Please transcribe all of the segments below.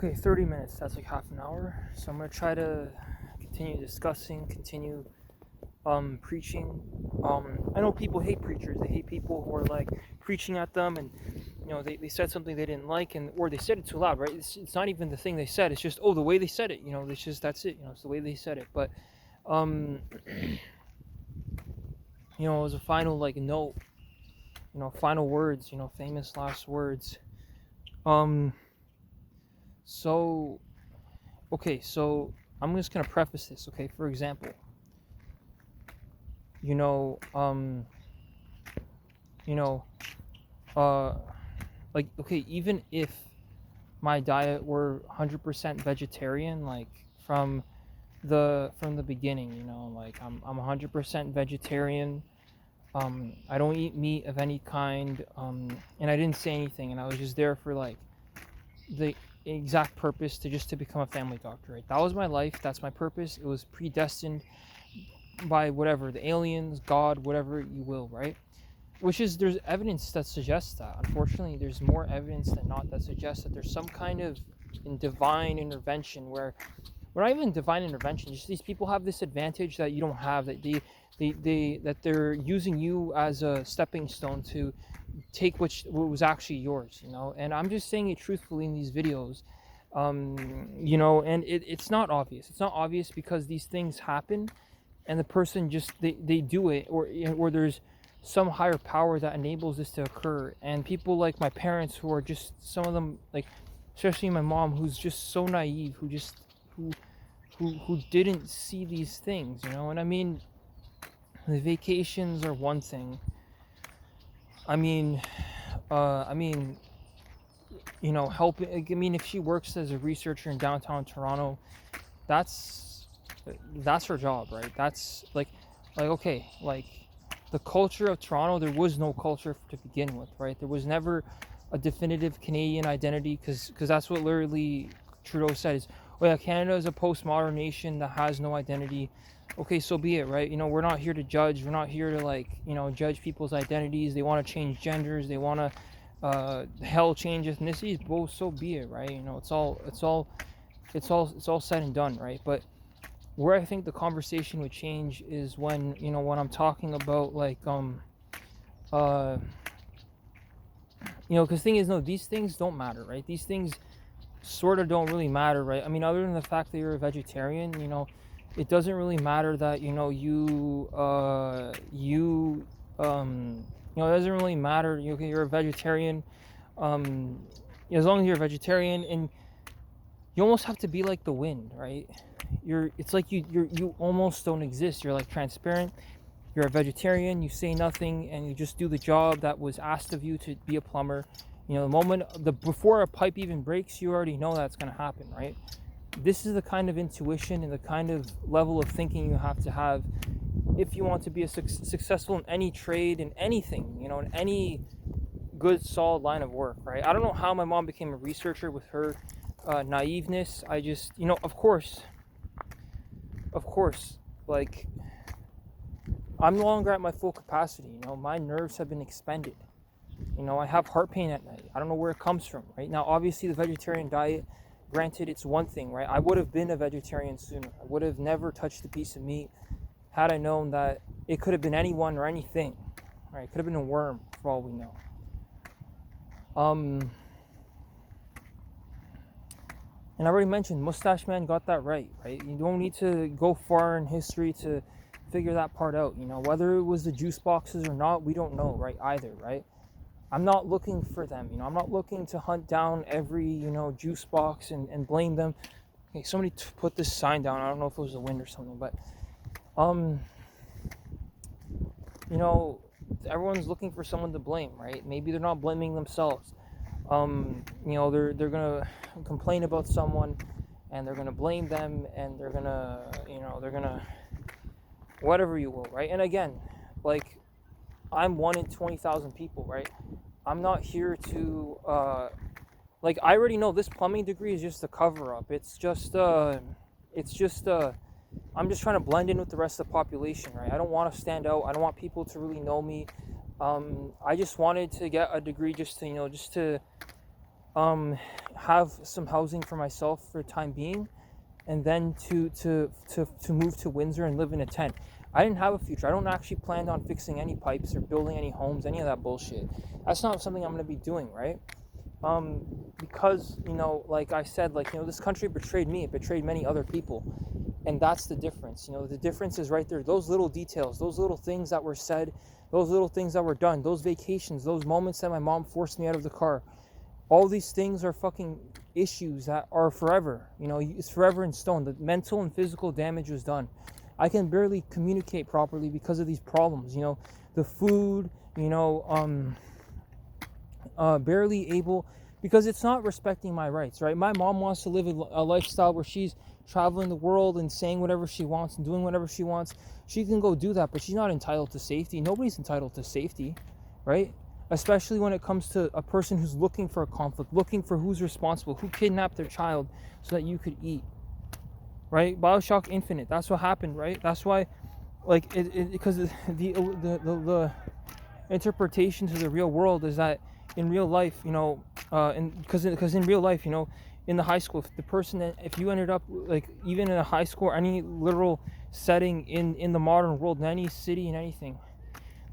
Okay, 30 minutes. That's like half an hour. So I'm gonna try to continue discussing, continue preaching. I know people hate preachers. They hate people who are like preaching at them, and they said something they didn't like, and or they said it too loud, right? It's not even the thing they said. It's just the way they said it. It's just that's it. It's the way they said it. But um, as a final like note, final words. Famous last words. Um, so okay, so I'm just gonna preface this. Okay, for example, you know, um, you know, uh, like okay, even if my diet were 100% vegetarian, like from the beginning, like I'm 100% vegetarian. I don't eat meat of any kind. And I didn't say anything, and I was just there for like the exact purpose to become a family doctor. Right, that was my life. That's my purpose. It was predestined by whatever the aliens, God, whatever you will. Right. Which is, there's evidence that suggests that. Unfortunately, there's more evidence than not that suggests that there's some kind of divine intervention where, not even divine intervention, just these people have this advantage that you don't have, that that they're using you as a stepping stone to take what was actually yours, and I'm just saying it truthfully in these videos. And it's not obvious. It's not obvious because these things happen, and the person just they do it, or there's some higher power that enables this to occur. And people like my parents, who are just, some of them, like especially my mom, who's just so naive, who didn't see these things, and I mean, the vacations are one thing. I mean, helping. I mean, if she works as a researcher in downtown Toronto, that's her job, right? That's like okay, like the culture of Toronto. There was no culture to begin with, right? There was never a definitive Canadian identity, because that's what literally Trudeau said is, oh yeah, Canada is a postmodern nation that has no identity. Okay, so be it, right? We're not here to judge. We're not here to judge people's identities. They want to change genders. They want to hell change ethnicities. Both, so be it, right? It's all said and done, right? But where I think the conversation would change is when I'm talking about because thing is, no, these things don't matter, right? These things sort of don't really matter, right? I mean, other than the fact that you're a vegetarian, it doesn't really matter that it doesn't really matter. You're a vegetarian, as long as you're a vegetarian, and you almost have to be like the wind, right? It's like you almost don't exist. You're like transparent. You're a vegetarian. You say nothing, and you just do the job that was asked of you to be a plumber. Before a pipe even breaks, you already know that's going to happen, right? This is the kind of intuition and the kind of level of thinking you have to have if you want to be successful in any trade, in anything, in any good, solid line of work, right? I don't know how my mom became a researcher with her naiveness. I just, of course, like, I'm no longer at my full capacity. My nerves have been expended. I have heart pain at night. I don't know where it comes from, right? Now, obviously, the vegetarian diet, granted, it's one thing, right? I would have been a vegetarian sooner. I would have never touched a piece of meat had I known that it could have been anyone or anything, right? It could have been a worm, for all we know. And I already mentioned, Mustache Man got that right? You don't need to go far in history to figure that part out. Whether it was the juice boxes or not, we don't know, right? Either, right? I'm not looking for them. I'm not looking to hunt down every, juice box and blame them. Okay, somebody put this sign down. I don't know if it was the wind or something, but, everyone's looking for someone to blame, right? Maybe they're not blaming themselves. They're gonna complain about someone, and they're gonna blame them, and they're gonna whatever you will, right? And again, like, I'm 1 in 20,000 people, right? I'm not here to I already know this plumbing degree is just a cover up. I'm just trying to blend in with the rest of the population, right? I don't want to stand out. I don't want people to really know me. I just wanted to get a degree just to um, have some housing for myself for the time being, and then to move to Windsor and live in a tent. I didn't have a future. I don't actually plan on fixing any pipes or building any homes, any of that bullshit. That's not something I'm gonna be doing, right? Because like I said, like this country betrayed me. It betrayed many other people, and that's the difference. The difference is right there. Those little details, those little things that were said, those little things that were done, those vacations, those moments that my mom forced me out of the car. All these things are fucking issues that are forever. It's forever in stone. The mental and physical damage was done. I can barely communicate properly because of these problems. The food. Barely able, because it's not respecting my rights, right? My mom wants to live a lifestyle where she's traveling the world and saying whatever she wants and doing whatever she wants. She can go do that, but she's not entitled to safety. Nobody's entitled to safety, right? Especially when it comes to a person who's looking for a conflict, looking for who's responsible, who kidnapped their child so that you could eat, right? BioShock Infinite, that's what happened, right? That's why, like, because the interpretation to the real world is that in real life, because in real life, in the high school, if the person, if you ended up like even in a high school or any literal setting in the modern world, in any city, in anything,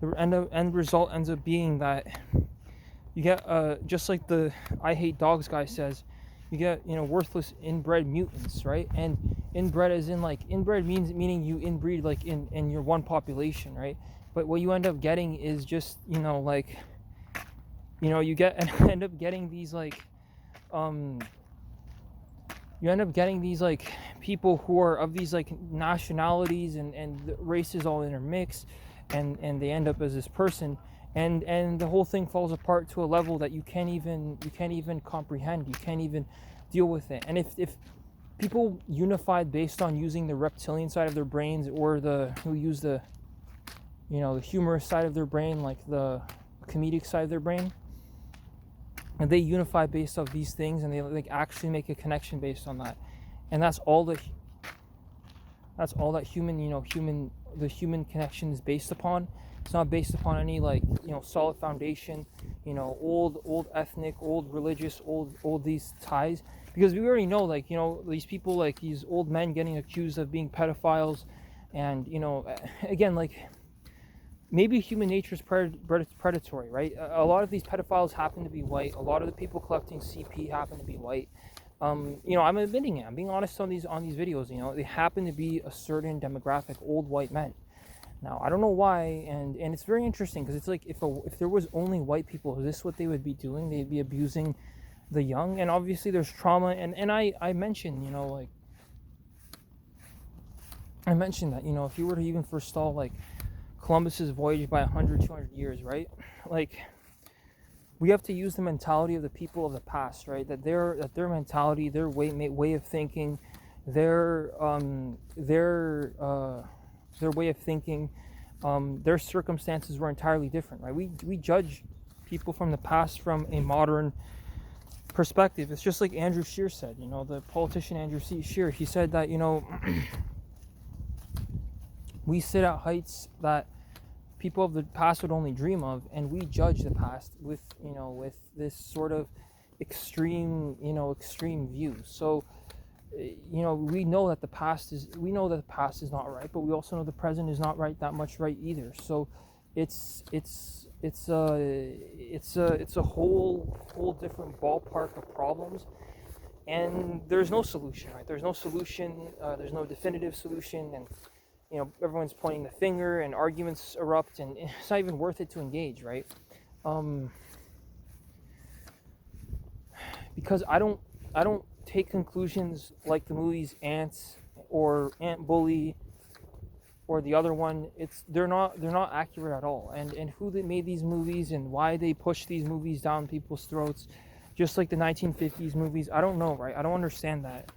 the end result ends up being that you get just like the I hate dogs guy says, you get worthless inbred mutants, right? And inbred as in like inbred meaning you inbreed like in your one population, right? But what you end up getting is just like you end up getting these like you end up getting these like people who are of these like nationalities and the races all intermix, and they end up as this person, and the whole thing falls apart to a level that you can't even comprehend. You can't even deal with it. And if people unified based on using the reptilian side of their brains, or who use the the humorous side of their brain, like the comedic side of their brain, and they unify based off these things, and they like actually make a connection based on that, and that's all that the human connection is based upon. It's not based upon any like solid foundation, old ethnic, old religious, old these ties, because we already know like these people, like these old men getting accused of being pedophiles, and again, like maybe human nature is predatory, right? A lot of these pedophiles happen to be white. A lot of the people collecting CP happen to be white. I'm admitting it. I'm being honest on these videos. They happen to be a certain demographic, old white men. Now I don't know why, and it's very interesting, because it's like if there was only white people, is this what they would be doing? They'd be abusing the young, and obviously there's trauma. And I mentioned, I mentioned that if you were to even forestall like Columbus's voyage by 100, 200 years, right? Like, we have to use the mentality of the people of the past, right? That their mentality, their way of thinking, their way of thinking, their circumstances were entirely different, right? We judge people from the past from a modern perspective. It's just like Andrew Scheer said, the politician Andrew Scheer. He said that we sit at heights that people of the past would only dream of, and we judge the past with this sort of extreme view. So we know that the past is not right, but we also know the present is not that much right either. So it's a whole different ballpark of problems, and there's no solution, right? There's no solution. There's no definitive solution, and everyone's pointing the finger, and arguments erupt, and it's not even worth it to engage, right? Because I don't take conclusions like the movies Ants or Ant Bully or the other one. They're not accurate at all. And who they made these movies and why they push these movies down people's throats, just like the 1950s movies, I don't know, right? I don't understand that.